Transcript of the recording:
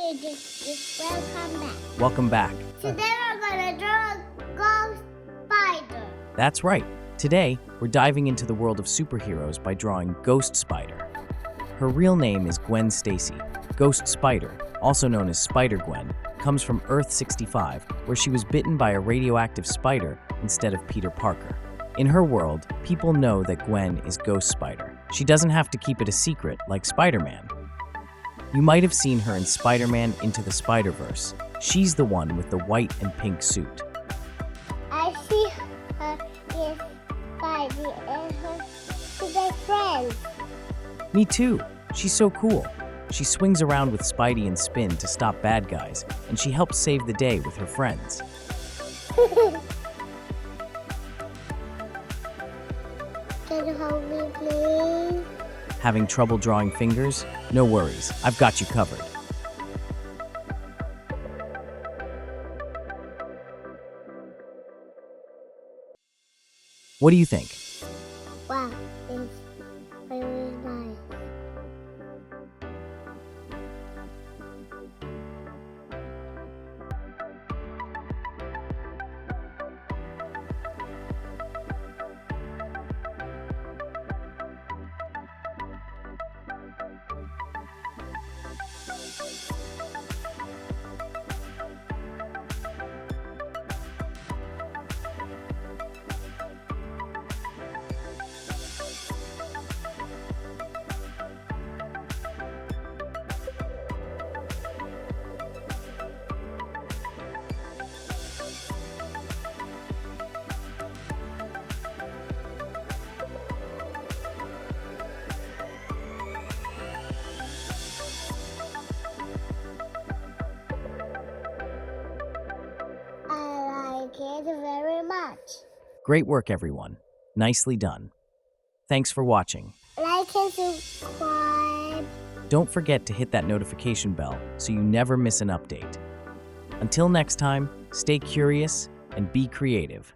Welcome back. Welcome back. Today we're gonna draw a ghost spider. That's right. Today, we're diving into the world of superheroes by drawing Ghost Spider. Her real name is Gwen Stacy. Ghost Spider, also known as Spider-Gwen, comes from Earth 65, where she was bitten by a radioactive spider instead of Peter Parker. In her world, people know that Gwen is Ghost Spider. She doesn't have to keep it a secret like Spider-Man. You might have seen her in Spider-Man Into the Spider-Verse. She's the one with the white and pink suit. I see her with Spidey and her to their friends. Me too. She's so cool. She swings around with Spidey and Spin to stop bad guys, and she helps save the day with her friends. Can you help me, please? Having trouble drawing fingers? No worries, I've got you covered. What do you think? Wow, it's very nice. I like it very much. Great work, everyone. Nicely done. Thanks for watching. Like and subscribe. Don't forget to hit that notification bell so you never miss an update. Until next time, stay curious and be creative.